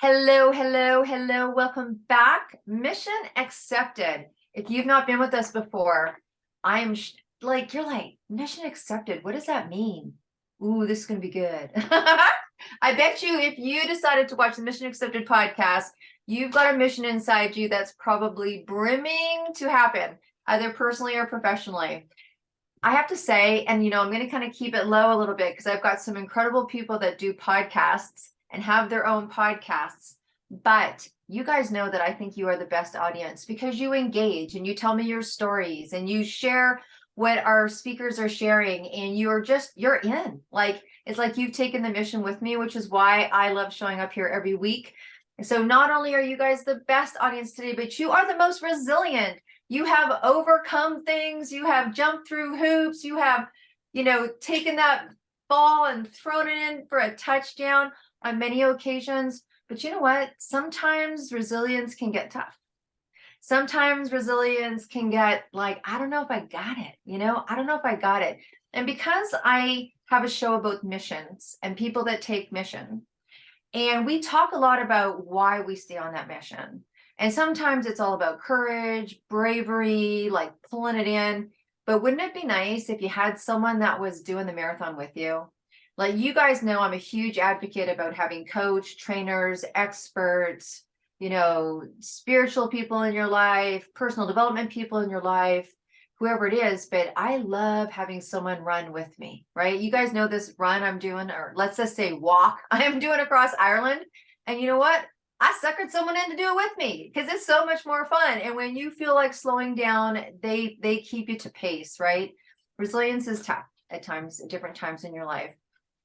Hello, hello, hello. Welcome back. Mission accepted. If you've not been with us before, I'm like, you're like, mission accepted. What does that mean? Ooh, this is going to be good. I bet you if you decided to watch the Mission Accepted podcast, you've got a mission inside you that's probably brimming to happen, either personally or professionally. I have to say, and I'm going to kind of keep it low a little bit because I've got some incredible people that do podcasts and have their own podcasts. But you guys know that I think you are the best audience because you engage and you tell me your stories and you share what our speakers are sharing, and you're in. Like, it's like you've taken the mission with me, which is why I love showing up here every week. And so not only are you guys the best audience today, but you are the most resilient. You have overcome things, you have jumped through hoops, you have, taken that ball and thrown it in for a touchdown on many occasions. But you know what? Sometimes resilience can get tough. Sometimes resilience can get like, I don't know if I got it, I don't know if I got it. And because I have a show about missions and people that take mission, and we talk a lot about why we stay on that mission. And sometimes it's all about courage, bravery, like pulling it in. But wouldn't it be nice if you had someone that was doing the marathon with you? Like, you guys know I'm a huge advocate about having coach, trainers, experts, spiritual people in your life, personal development people in your life, whoever it is. But I love having someone run with me, right? You guys know this run I'm doing, or let's just say walk, I am doing across Ireland. And you know what? I suckered someone in to do it with me because it's so much more fun. And when you feel like slowing down, they keep you to pace, right? Resilience is tough at times, at different times in your life.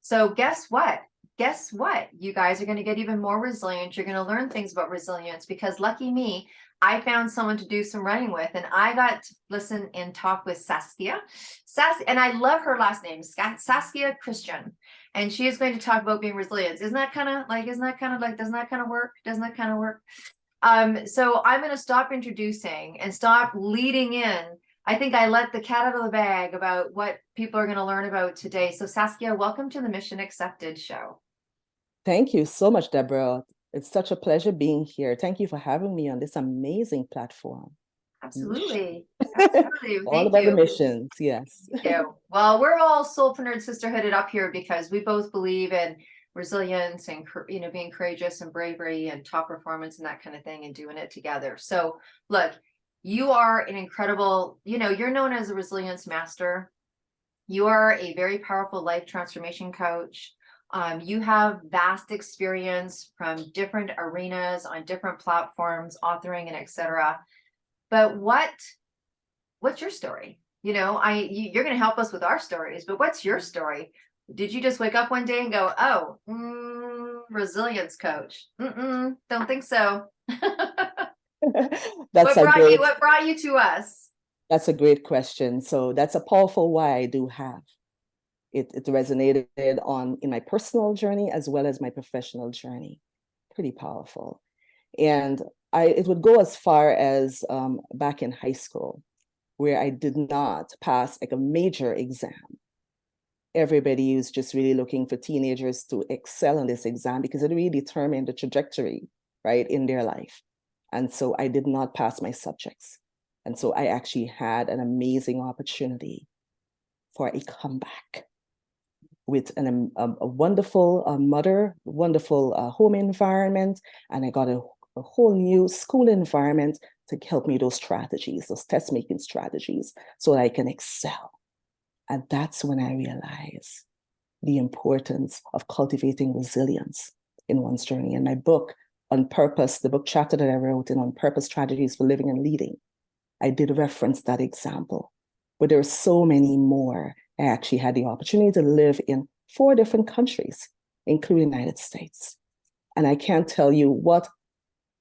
So guess what? Guess what? You guys are going to get even more resilient. You're going to learn things about resilience because lucky me, I found someone to do some running with, and I got to listen and talk with Saskia. And I love her last name, Saskia Christian. And she is going to talk about being resilient. Doesn't that kind of work? Doesn't that kind of work? So I'm going to stop introducing and stop leading in. I think I let the cat out of the bag about what people are going to learn about today. So Saskia, welcome to the Mission Accepted show. Thank you so much, Deborah. It's such a pleasure being here. Thank you for having me on this amazing platform. Absolutely. Absolutely. All about the missions, yes. Thank you. Well, we're all soulpreneur sisterhooded up here because we both believe in resilience and being courageous and bravery and top performance and that kind of thing and doing it together. So look, you are an incredible, you're known as a resilience master. You are a very powerful life transformation coach. You have vast experience from different arenas on different platforms, authoring and etc. But what's your story? You're going to help us with our stories, but what's your story? Did you just wake up one day and go, oh, resilience coach? Don't think so. What brought you to us? That's a great question. So that's a powerful why I do have. It resonated in my personal journey as well as my professional journey. Pretty powerful. And it would go as far as back in high school, where I did not pass like a major exam. Everybody was just really looking for teenagers to excel in this exam because it really determined the trajectory, right, in their life. And so I did not pass my subjects. And so I actually had an amazing opportunity for a comeback with a wonderful mother, wonderful home environment. And I got a whole new school environment to help me those strategies, those test-making strategies, so that I can excel. And that's when I realized the importance of cultivating resilience in one's journey. In my book, On Purpose, the book chapter that I wrote in On Purpose, Strategies for Living and Leading, I did reference that example. But there are so many more. I actually had the opportunity to live in 4 different countries, including the United States. And I can't tell you what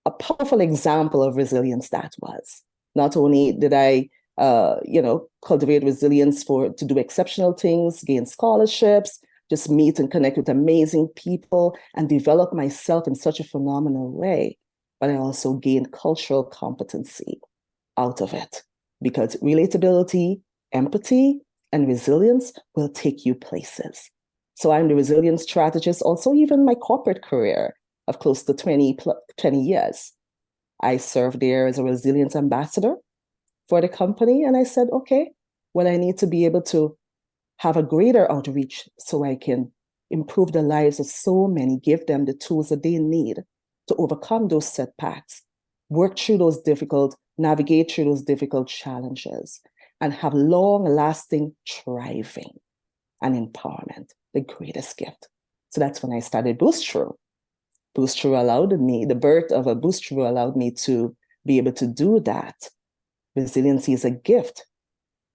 a powerful example of resilience that was. Not only did I cultivate resilience to do exceptional things, gain scholarships, just meet and connect with amazing people and develop myself in such a phenomenal way, but I also gained cultural competency out of it, because relatability, empathy, and resilience will take you places. So I'm the resilience strategist, also even my corporate career. of close to 20 years. I served there as a resilience ambassador for the company. And I said, okay, well, I need to be able to have a greater outreach so I can improve the lives of so many, give them the tools that they need to overcome those setbacks, navigate through those difficult challenges, and have long-lasting thriving and empowerment, the greatest gift. So that's when I started Boost Through. Boost Through allowed me, the birth of a Boost Through allowed me to be able to do that. Resiliency is a gift.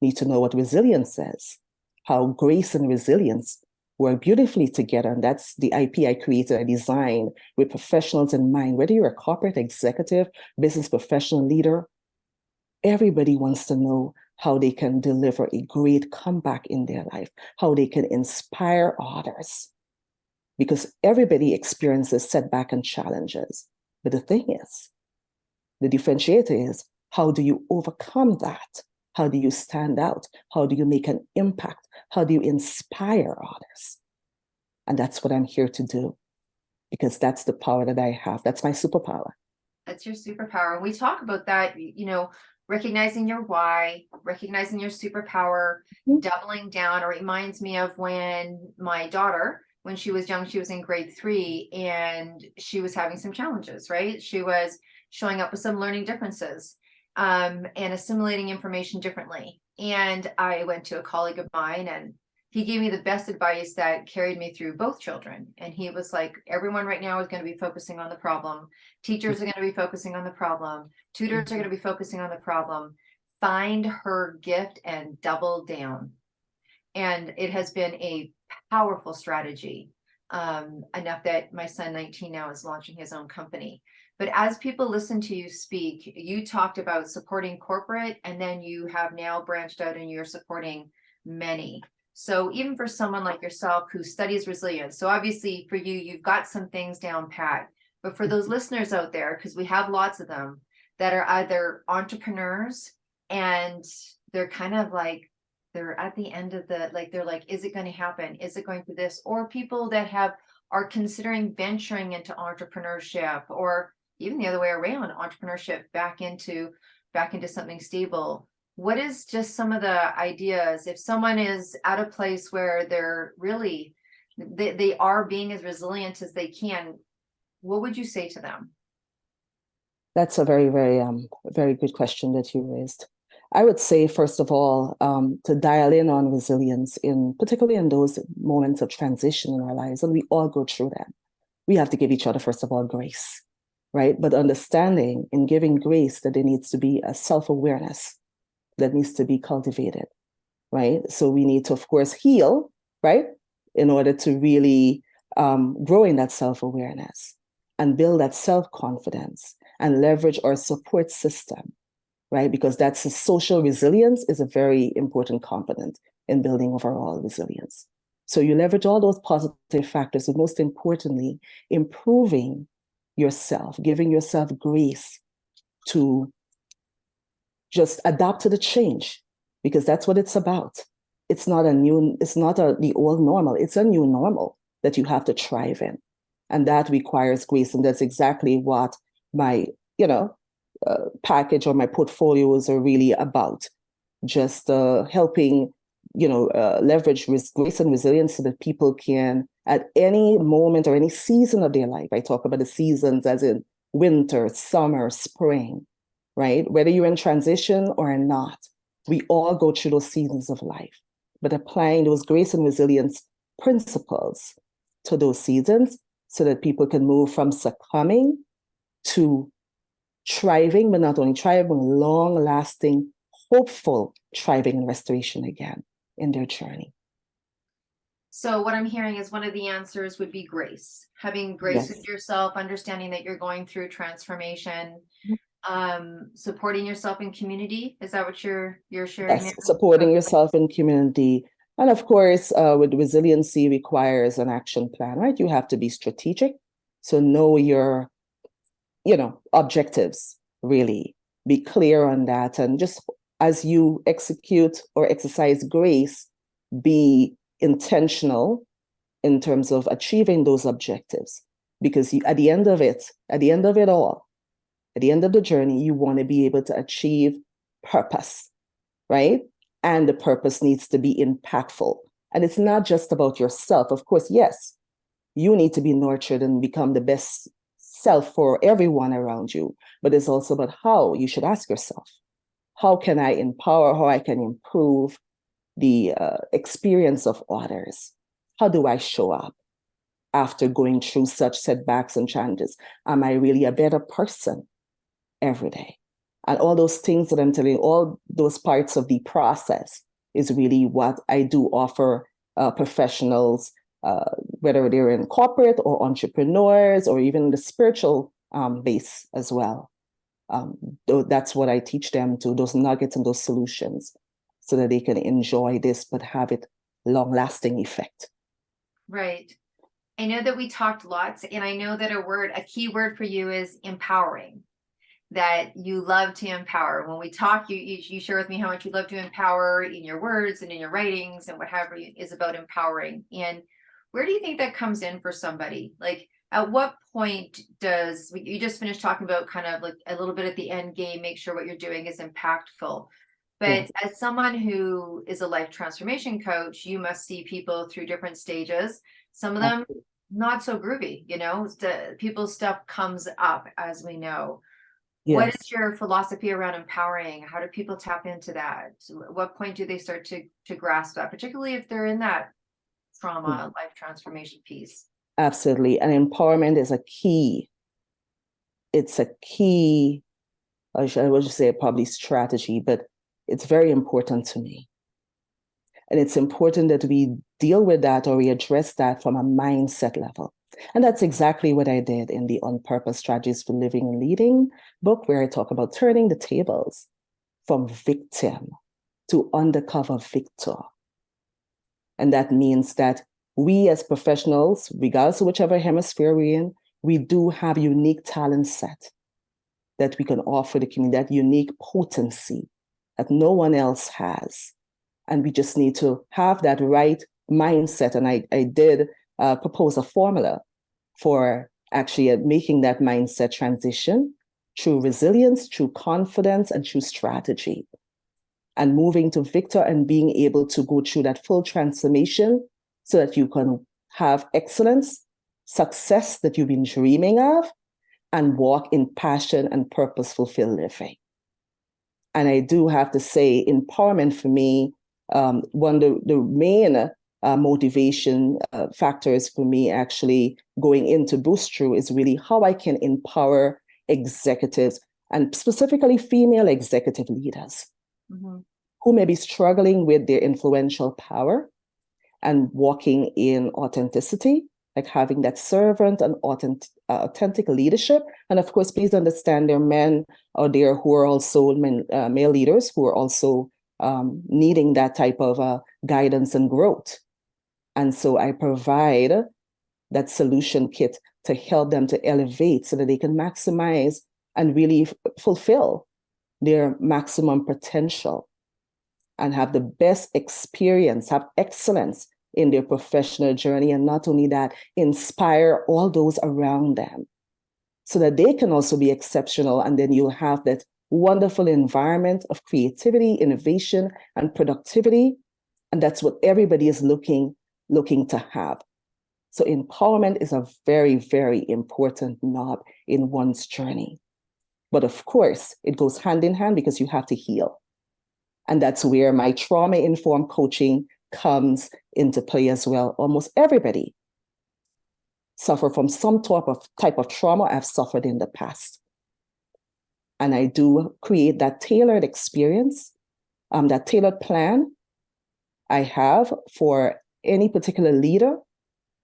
Need to know what resilience is, how grace and resilience work beautifully together. And that's the IP I created, I designed with professionals in mind. Whether you're a corporate executive, business professional leader, everybody wants to know how they can deliver a great comeback in their life, how they can inspire others. Because everybody experiences setback and challenges. But the thing is, the differentiator is, how do you overcome that? How do you stand out? How do you make an impact? How do you inspire others? And that's what I'm here to do, because that's the power that I have. That's my superpower. That's your superpower. And we talk about that, recognizing your why, recognizing your superpower, doubling down. It reminds me of when my daughter, when she was young, she was in grade 3 and she was having some challenges, right? She was showing up with some learning differences and assimilating information differently. And I went to a colleague of mine and he gave me the best advice that carried me through both children. And he was like, everyone right now is going to be focusing on the problem. Teachers are going to be focusing on the problem. Tutors are going to be focusing on the problem. Find her gift and double down. And it has been a powerful strategy, enough that my son, 19 now, is launching his own company. But as people listen to you speak, you talked about supporting corporate, and then you have now branched out and you're supporting many. So even for someone like yourself who studies resilience, so obviously for you, you've got some things down pat, but for those listeners out there, because we have lots of them that are either entrepreneurs and they're kind of like, they're at the end of they're like, is it going to happen? Is it going to this? Or people that are considering venturing into entrepreneurship, or even the other way around, entrepreneurship back into something stable. What is just some of the ideas if someone is at a place where they're really, they are being as resilient as they can, what would you say to them? That's a very, very, very good question that you raised. I would say, first of all, to dial in on resilience, particularly in those moments of transition in our lives, and we all go through them. We have to give each other, first of all, grace, right? But understanding and giving grace that there needs to be a self-awareness that needs to be cultivated, right? So we need to, of course, heal, right? In order to really grow in that self-awareness and build that self-confidence and leverage our support system, right? Because that's a social resilience is a very important component in building overall resilience. So you leverage all those positive factors, but most importantly, improving yourself, giving yourself grace to just adapt to the change, because that's what it's about. It's not the old normal. It's a new normal that you have to thrive in. And that requires grace. And that's exactly what my, package or my portfolios are really about. Just helping, leverage grace and resilience so that people can, at any moment or any season of their life, I talk about the seasons as in winter, summer, spring, right? Whether you're in transition or not, we all go through those seasons of life. But applying those grace and resilience principles to those seasons so that people can move from succumbing to thriving, but not only thriving, long-lasting, hopeful thriving and restoration again in their journey. So what I'm hearing is one of the answers would be grace, having grace with yourself, understanding that you're going through transformation, supporting yourself in community. Is that what you're sharing? Yes, supporting yourself in community. And of course, with resiliency requires an action plan, right? You have to be strategic. So know your, objectives, really. Be clear on that. And just as you execute or exercise grace, be intentional in terms of achieving those objectives. because at the end of it, at the end of it all, at the end of the journey, you want to be able to achieve purpose, right? And the purpose needs to be impactful. And it's not just about yourself. Of course, yes, you need to be nurtured and become the best self for everyone around you. But it's also about how you should ask yourself, how can I empower, how I can improve the experience of others? How do I show up after going through such setbacks and challenges? Am I really a better person every day? And all those things that I'm telling you, all those parts of the process is really what I do offer professionals, whether they're in corporate or entrepreneurs or even the spiritual base as well. That's what I teach them, to those nuggets and those solutions, so that they can enjoy this but have it long-lasting effect. Right. I know that we talked lots, and I know that a key word for you is empowering, that you love to empower. When we talk, you share with me how much you love to empower in your words and in your writings and whatever is about empowering. And where do you think that comes in for somebody? Like, at what point does, you just finished talking about kind of like a little bit at the end game, make sure what you're doing is impactful. But Yeah. as someone who is a life transformation coach, you must see people through different stages. Some of them not so groovy, people's stuff comes up, as we know. What Yes. is your philosophy around empowering? How do people tap into that? At what point do they start to grasp that, particularly if they're in that trauma, life transformation piece? Absolutely. And empowerment is a key. It's a key, I would just say probably strategy, but it's very important to me. And it's important that we deal with that, or we address that from a mindset level. And that's exactly what I did in the On Purpose Strategies for Living and Leading book, where I talk about turning the tables from victim to undercover victor. And that means that we as professionals, regardless of whichever hemisphere we're in, we do have unique talent set that we can offer the community, that unique potency that no one else has. And we just need to have that right mindset. And I did propose a formula for actually making that mindset transition through resilience, through confidence, and through strategy. And moving to Victor and being able to go through that full transformation so that you can have excellence, success that you've been dreaming of, and walk in passion and purpose-fulfilled living. And I do have to say, empowerment for me, one of the main motivation factors for me actually going into Boost Through is really how I can empower executives, and specifically female executive leaders, who may be struggling with their influential power and walking in authenticity, like having that servant and authentic leadership. And of course, please understand there are men out there who are also male leaders who are also needing that type of guidance and growth. And so I provide that solution kit to help them to elevate so that they can maximize and really fulfill their maximum potential and have the best experience, have excellence in their professional journey. And not only that, inspire all those around them so that they can also be exceptional. And then you'll have that wonderful environment of creativity, innovation, and productivity. And that's what everybody is looking to have. So empowerment is a very, very important knob in one's journey. But of course, it goes hand in hand because you have to heal. And that's where my trauma-informed coaching comes into play as well. Almost everybody suffer from some type of trauma I've suffered in the past. And I do create that tailored experience, that tailored plan I have for any particular leader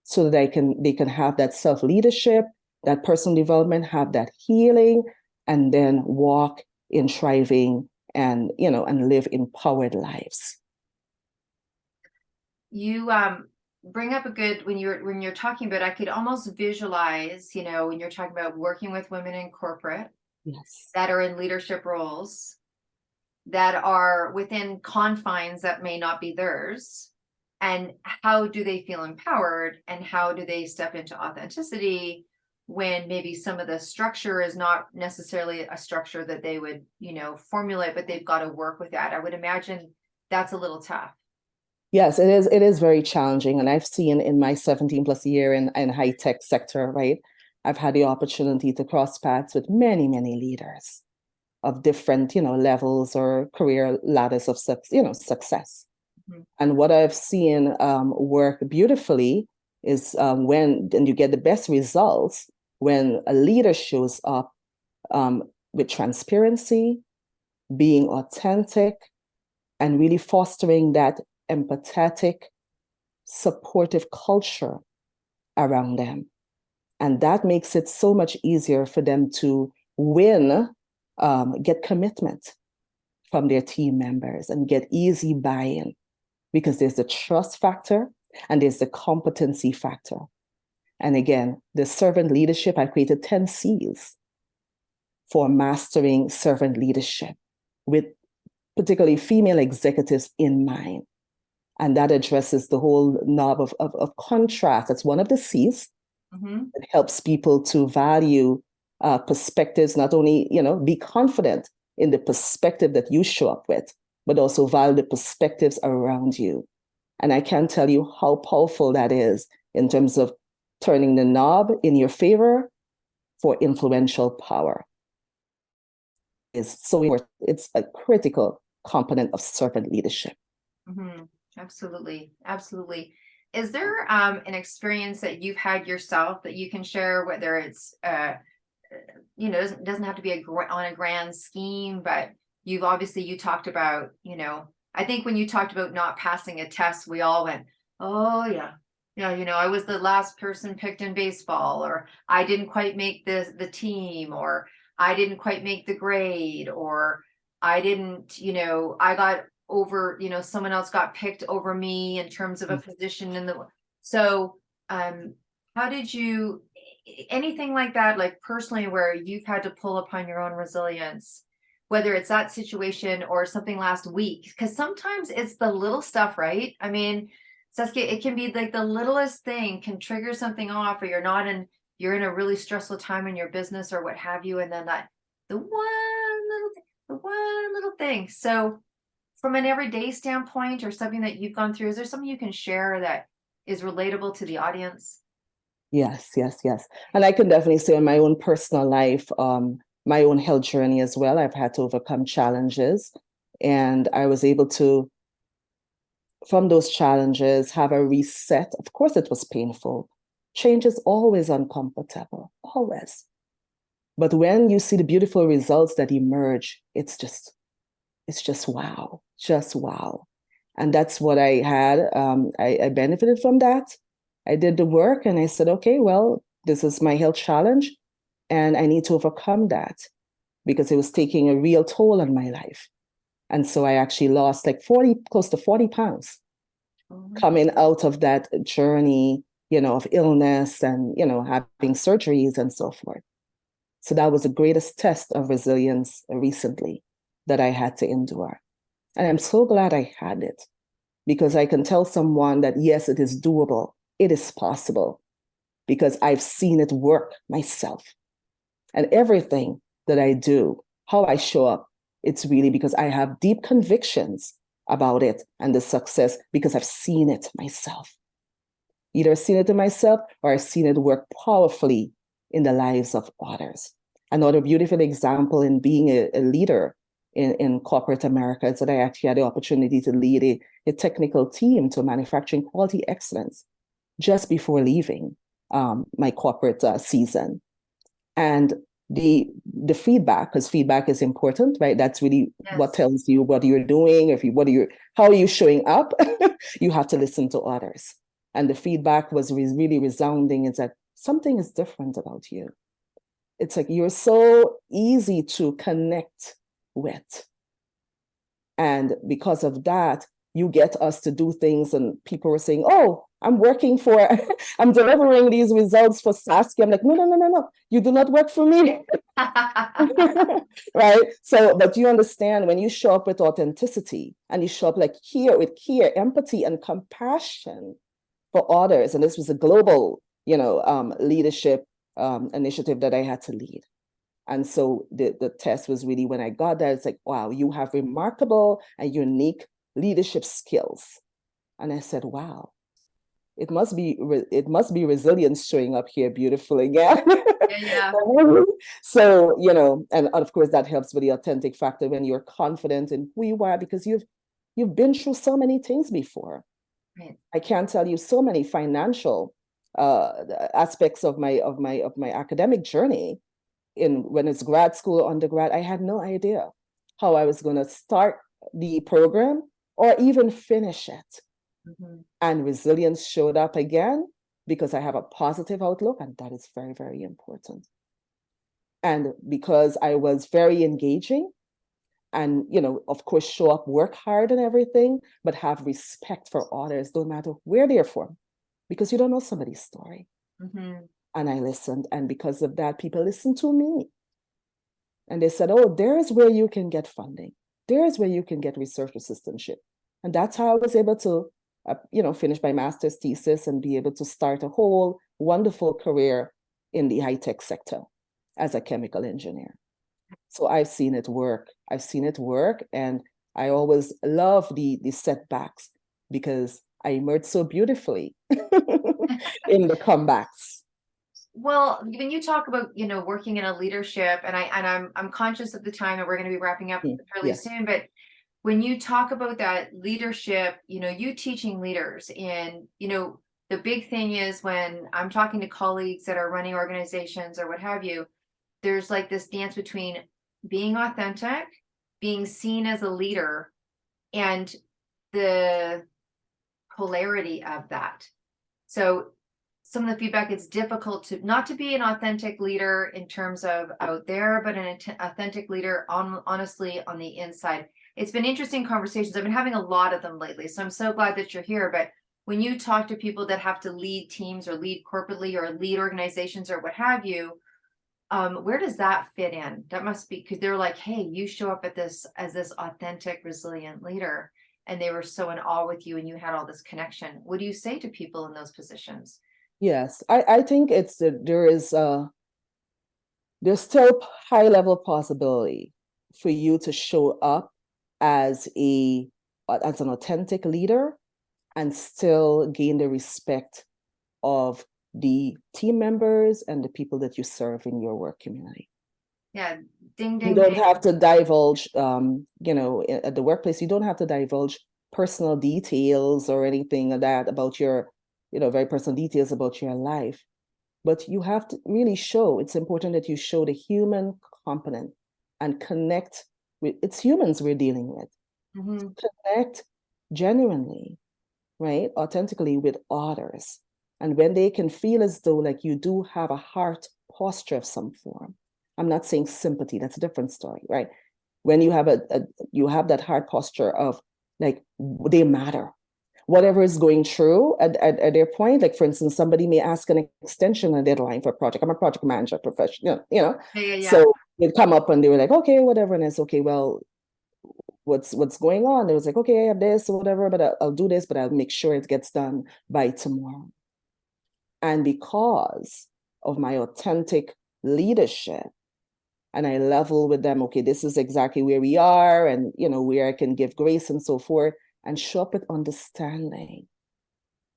so that they can have that self-leadership, that personal development, have that healing, and then walk in thriving and live empowered lives. You bring up a good, when you're talking about, I could almost visualize, when you're talking about working with women in corporate, yes, that are in leadership roles, that are within confines that may not be theirs, and how do they feel empowered, and how do they step into authenticity when maybe some of the structure is not necessarily a structure that they would, formulate, but they've got to work with that. I would imagine that's a little tough. Yes, it is. It is very challenging. And I've seen in my 17 plus year in high tech sector, right? I've had the opportunity to cross paths with many, many leaders of different, levels or career ladders of success. Mhm. And what I've seen work beautifully is and you get the best results when a leader shows up with transparency, being authentic, and really fostering that empathetic, supportive culture around them. And that makes it so much easier for them to win, get commitment from their team members and get easy buy-in, because there's the trust factor and there's the competency factor. And again, the servant leadership, I created 10 C's for mastering servant leadership with particularly female executives in mind. And that addresses the whole knob of contrast. That's one of the C's. Mm-hmm. It helps people to value perspectives, not only, be confident in the perspective that you show up with, but also value the perspectives around you. And I can't tell you how powerful that is in terms of turning the knob in your favor for influential power. It's a critical component of servant leadership. Mm-hmm. Absolutely. Absolutely. Is there an experience that you've had yourself that you can share, whether it's, doesn't have to be on a grand scheme, but you talked about, I think when you talked about not passing a test, we all went, oh yeah. Yeah, I was the last person picked in baseball, or I didn't quite make the team, or I didn't quite make the grade, or I didn't, I got over, someone else got picked over me in terms of a position so how did you, anything like that, like personally, where you've had to pull upon your own resilience, whether it's that situation or something last week? Because sometimes it's the little stuff, right? I mean, Saskia, it can be like the littlest thing can trigger something off, or you're in a really stressful time in your business or what have you, and then the one little thing. So from an everyday standpoint, or something that you've gone through, is there something you can share that is relatable to the audience? Yes, yes, yes. And I can definitely say in my own personal life, my own health journey as well, I've had to overcome challenges. And I was able to, from those challenges, have a reset. Of course, it was painful. Change is always uncomfortable, always. But when you see the beautiful results that emerge, it's just wow, just wow. And that's what I had. I benefited from that. I did the work and I said, okay, well, this is my health challenge and I need to overcome that because it was taking a real toll on my life. And so I actually lost like close to 40 pounds coming out of that journey, of illness and, having surgeries and so forth. So that was the greatest test of resilience recently that I had to endure. And I'm so glad I had it, because I can tell someone that, yes, it is doable. It is possible, because I've seen it work myself. And everything that I do, how I show up, it's really because I have deep convictions about it and the success, because I've seen it myself. Either I've seen it in myself or I've seen it work powerfully in the lives of others. Another beautiful example in being a leader in corporate America is that I actually had the opportunity to lead a technical team to manufacturing quality excellence just before leaving my corporate season. And the feedback, because feedback is important, right? That's really what tells you what you're doing, how are you showing up. You have to listen to others. And the feedback was really resounding, is that something is different about you. It's like you're so easy to connect with. And because of that, you get us to do things, and people were saying, oh, I'm delivering these results for Saskia. I'm like, no, you do not work for me. Right? So, but you understand, when you show up with authenticity and you show up with care, empathy, and compassion for others, and this was a global, leadership initiative that I had to lead. And so the test was really, when I got there, it's like, wow, you have remarkable and unique leadership skills. And I said, wow, it must be resilience showing up here beautiful again. Yeah. So, and of course that helps with the authentic factor when you're confident in who you are, because you've been through so many things before. Right. I can't tell you so many financial aspects of my academic journey. When it's grad school, undergrad, I had no idea how I was going to start the program or even finish it. Mm-hmm. And resilience showed up again because I have a positive outlook, and that is very, very important. And because I was very engaging and, of course, show up, work hard and everything, but have respect for others, no matter where they're from, because you don't know somebody's story. Mm-hmm. And I listened. And because of that, people listened to me. And they said, oh, there's where you can get funding. There's where you can get research assistantship. And that's how I was able to, finish my master's thesis and be able to start a whole wonderful career in the high-tech sector as a chemical engineer. So I've seen it work. And I always love the setbacks because I emerged so beautifully in the comebacks. Well, when you talk about, working in a leadership, and I'm conscious of the time and we're going to be wrapping up fairly soon, but when you talk about that leadership, you teaching leaders, and, the big thing is when I'm talking to colleagues that are running organizations or what have you, there's like this dance between being authentic, being seen as a leader, and the polarity of that. So some of the feedback, it's difficult to not to be an authentic leader in terms of out there, but an authentic leader honestly on the inside. It's been interesting conversations. I've been having a lot of them lately, so I'm so glad that you're here. But when you talk to people that have to lead teams or lead corporately or lead organizations or what have you, where does that fit in? That must be because they're like, hey, you show up at this as this authentic, resilient leader, and they were so in awe with you and you had all this connection. What do you say to people in those positions? Yes, I think there's still high level possibility for you to show up as an authentic leader and still gain the respect of the team members and the people that you serve in your work community. Yeah, ding, ding, You don't ding. have to divulge, at the workplace, you don't have to divulge personal details or anything like that about your, very personal details about your life. But you have to really show, it's important that you show the human component and connect with, it's humans we're dealing with. Mm-hmm. Connect genuinely, right? Authentically with others. And when they can feel as though like you do have a heart posture of some form. I'm not saying sympathy, that's a different story, right? When you have you have that heart posture of like they matter. Whatever is going through at their point, like for instance, somebody may ask an extension a deadline for a project. I'm a project manager professional, Yeah. So they'd come up and they were like, okay, whatever. And it's okay, well, what's going on? It was like, okay, I have this or whatever, but I'll do this, but I'll make sure it gets done by tomorrow. And because of my authentic leadership, and I level with them, okay, this is exactly where we are, and where I can give grace and so forth, and show up with understanding,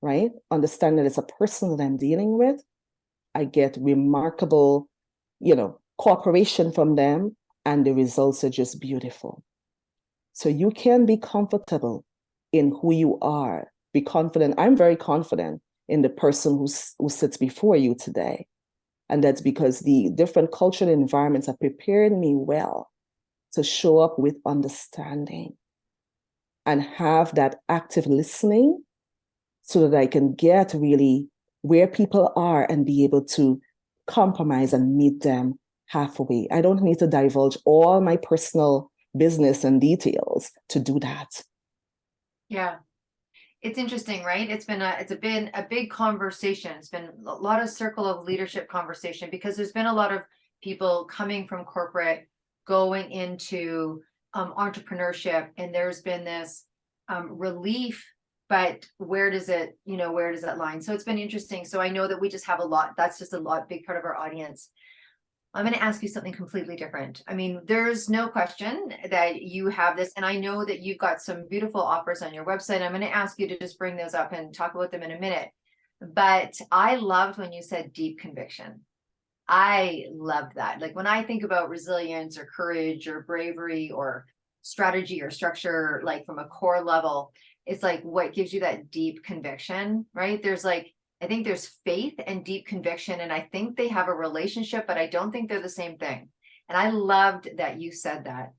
right? Understanding it's a person that I'm dealing with. I get remarkable, cooperation from them, and the results are just beautiful. So you can be comfortable in who you are. Be confident. I'm very confident in the person who sits before you today. And that's because the different cultural environments have prepared me well to show up with understanding and have that active listening so that I can get really where people are and be able to compromise and meet them halfway. I don't need to divulge all my personal business and details to do that. Yeah. It's interesting, right? It's been a big conversation. It's been a lot of circle of leadership conversation because there's been a lot of people coming from corporate going into entrepreneurship, and there's been this relief but where does it, where does that line? So it's been interesting. So I know that we just have a lot, that's just a lot, big part of our audience. I'm going to ask you something completely different. I mean, there's no question that you have this, and I know that you've got some beautiful offers on your website. I'm going to ask you to just bring those up and talk about them in a minute. But I loved when you said deep conviction. I love that. Like when I think about resilience or courage or bravery or strategy or structure, like from a core level, it's like what gives you that deep conviction, right? I think there's faith and deep conviction, and I think they have a relationship, but I don't think they're the same thing. And I loved that you said that.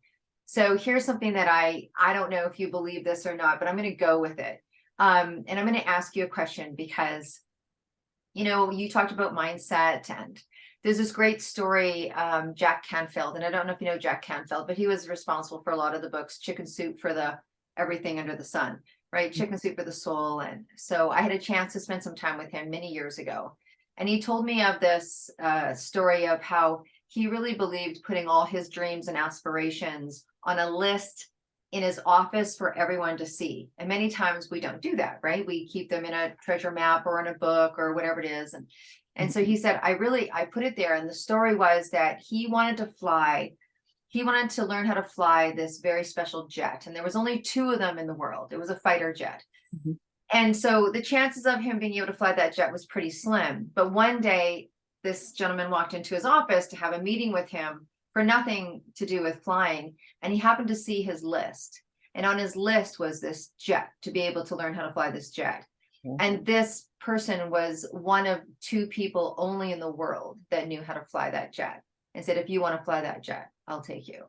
So here's something that I don't know if you believe this or not, but I'm going to go with it. And I'm going to ask you a question because, you talked about mindset, and there's this great story, Jack Canfield, and I don't know if you know Jack Canfield, but he was responsible for a lot of the books, Chicken Soup for the Everything Under the Sun, right? Chicken Soup for the Soul. And so I had a chance to spend some time with him many years ago. And he told me of this story of how he really believed putting all his dreams and aspirations on a list in his office for everyone to see. And many times we don't do that, right? We keep them in a treasure map or in a book or whatever it is. And so he said, I put it there. And the story was that he wanted to learn how to fly this very special jet. And there was only 2 of them in the world. It was a fighter jet. Mm-hmm. And so the chances of him being able to fly that jet was pretty slim. But one day, this gentleman walked into his office to have a meeting with him for nothing to do with flying. And he happened to see his list. And on his list was this jet, to be able to learn how to fly this jet. Mm-hmm. And this person was one of 2 people only in the world that knew how to fly that jet, and said, if you want to fly that jet, I'll take you.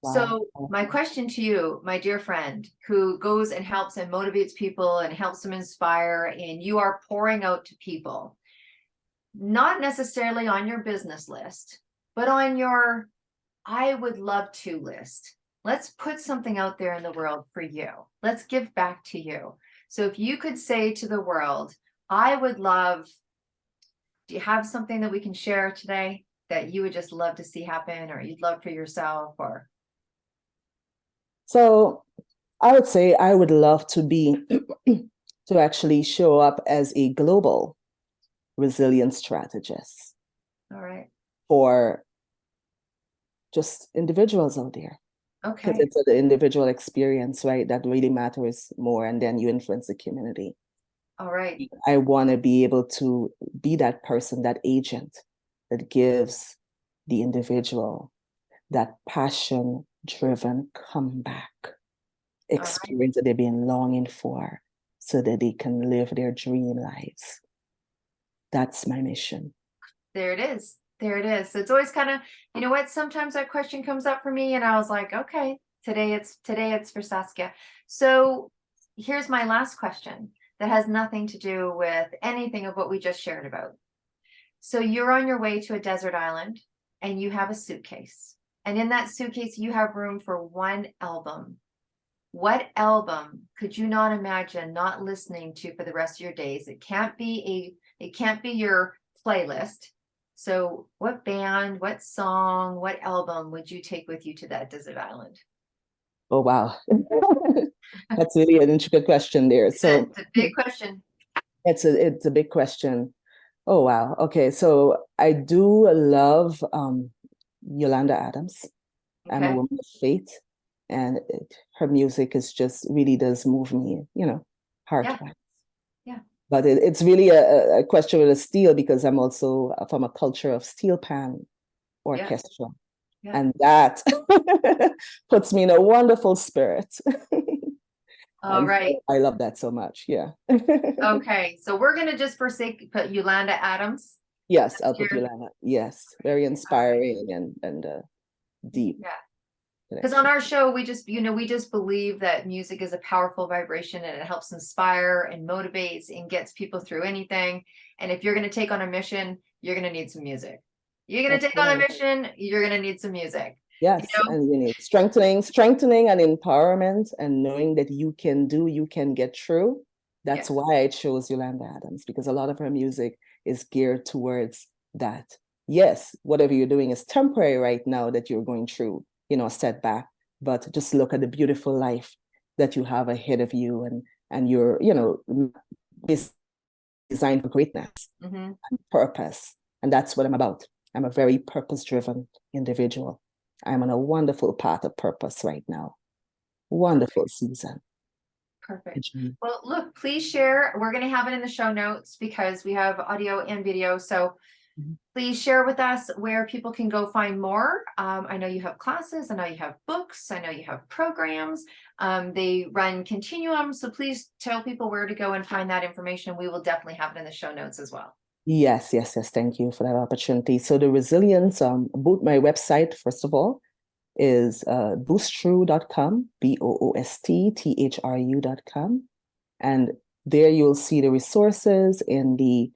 Wow. So my question to you, my dear friend, who goes and helps and motivates people and helps them inspire, and you are pouring out to people, not necessarily on your business list, but on your I would love to list. Let's put something out there in the world for you. Let's give back to you. So if you could say to the world, I would love, do you have something that we can share today that you would just love to see happen, or you'd love for yourself? Or so I would say I would love to be to actually show up as a global resilience strategist. All right. For just individuals out there. Okay. Because it's the individual experience, right, that really matters more, and then you influence the community. All right. I want to be able to be that person, that agent that gives the individual that passion-driven comeback experience that they've been longing for, so that they can live their dream lives. That's my mission. There it is. There it is. So it's always kind of, you know what, sometimes that question comes up for me, and I was like, okay, today it's for Saskia. So here's my last question that has nothing to do with anything of what we just shared about. So you're on your way to a desert island, and you have a suitcase, and in that suitcase you have room for 1 album. What album could you not imagine not listening to for the rest of your days? It can't be your playlist. So what band, what song, what album would you take with you to that desert island? Oh, wow. That's really an intricate question there. So it's a big question. It's a big question. Oh, wow. Okay. So I do love Yolanda Adams. Okay. I'm a woman of faith, and her music is just really does move me, heart-wise. Yeah. But it's really a question with a steel, because I'm also from a culture of steel pan orchestra. Yeah. And that puts me in a wonderful spirit. All right. I love that so much. Yeah. Okay. So we're going to just for sake put Yolanda Adams. Yes, I'll put Yolanda. Yes. Very inspiring and deep. Yeah. Because on our show, we just believe that music is a powerful vibration, and it helps inspire and motivates and gets people through anything. And if you're going to take on a mission, you're going to need some music. You're going to take on a mission, you're going to need some music. Yes, and you need strengthening and empowerment, and knowing that you can get through. That's why I chose Yolanda Adams, because a lot of her music is geared towards that. Yes, whatever you're doing is temporary right now, that you're going through, a setback, but just look at the beautiful life that you have ahead of you, and you're, designed for greatness and purpose. And that's what I'm about. I'm a very purpose-driven individual. I'm on a wonderful path of purpose right now. Wonderful season. Perfect. Well, look, please share. We're going to have it in the show notes because we have audio and video. So please share with us where people can go find more. I know you have classes. I know you have books. I know you have programs. They run continuum. So please tell people where to go and find that information. We will definitely have it in the show notes as well. Yes. Thank you for that opportunity. So the resilience, my website, first of all, is boostthrough.com, boostthru.com. And there you'll see the resources in the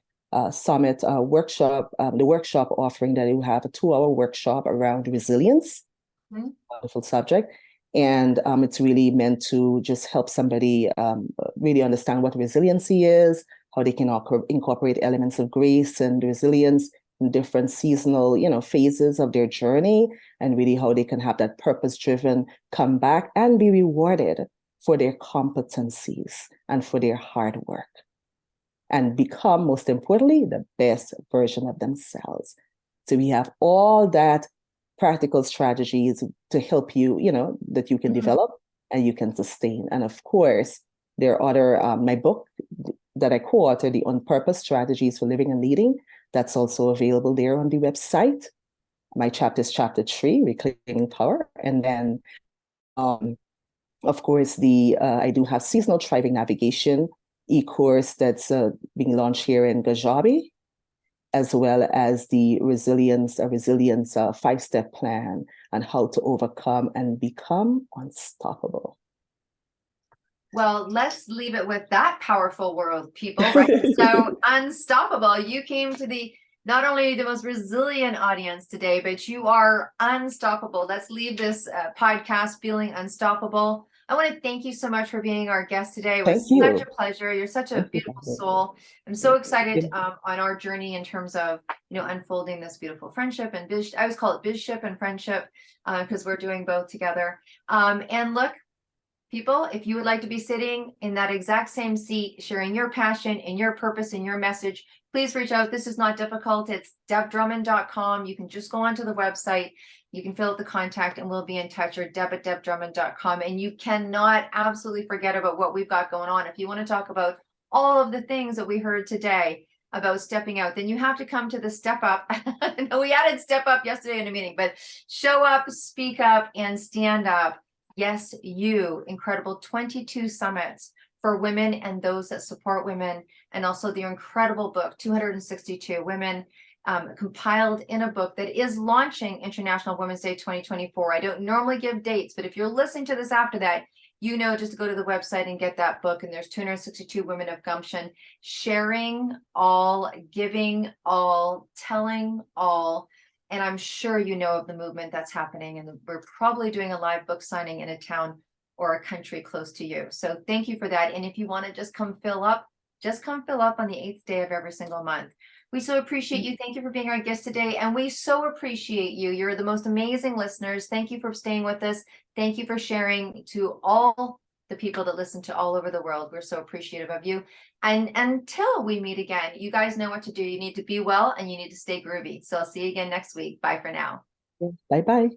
summit workshop, the workshop offering that you have a 2-hour workshop around resilience. Wonderful subject. And it's really meant to just help somebody really understand what resiliency is, how they can incorporate elements of grace and resilience in different seasonal, phases of their journey, and really how they can have that purpose-driven comeback and be rewarded for their competencies and for their hard work, and become, most importantly, the best version of themselves. So we have all that practical strategies to help you, that you can develop and you can sustain. And of course, there are other, my book that I co-authored, The On Purpose Strategies for Living and Leading, that's also available there on the website. My chapter is chapter 3, Reclaiming Power. And then, of course, I do have Seasonal Thriving Navigation e-course that's being launched here in Gajabi, as well as the resilience 5-step plan on how to overcome and become unstoppable. Well, let's leave it with that powerful word, people, right? So unstoppable. You came to not only the most resilient audience today, but you are unstoppable. Let's leave this podcast feeling unstoppable. I want to thank you so much for being our guest today. It was such a pleasure. You're such a beautiful soul. I'm so excited on our journey in terms of, unfolding this beautiful friendship and I always call it bizship and friendship because we're doing both together. And look, people, if you would like to be sitting in that exact same seat, sharing your passion and your purpose and your message, please reach out. This is not difficult. It's debdrummond.com. You can just go onto the website. You can fill out the contact and we'll be in touch, or deb@debdrummond.com. And you cannot absolutely forget about what we've got going on. If you want to talk about all of the things that we heard today about stepping out, then you have to come to the Step Up. We added Step Up yesterday in a meeting, but show up, speak up, and stand up. Yes, you, incredible 22 summits for women and those that support women, and also the incredible book, 262 Women, compiled in a book that is launching International Women's Day 2024. I don't normally give dates, but if you're listening to this after that, just to go to the website and get that book. And there's 262 women of gumption, sharing all, giving all, telling all. And I'm sure you know of the movement that's happening, and we're probably doing a live book signing in a town or a country close to you. So thank you for that. And if you want to just come fill up on the 8th day of every single month. We so appreciate you. Thank you for being our guest today. And we so appreciate you. You're the most amazing listeners. Thank you for staying with us. Thank you for sharing to all the people that listen to all over the world. We're so appreciative of you. And until we meet again, you guys know what to do. You need to be well and you need to stay groovy. So I'll see you again next week. Bye for now. Bye-bye.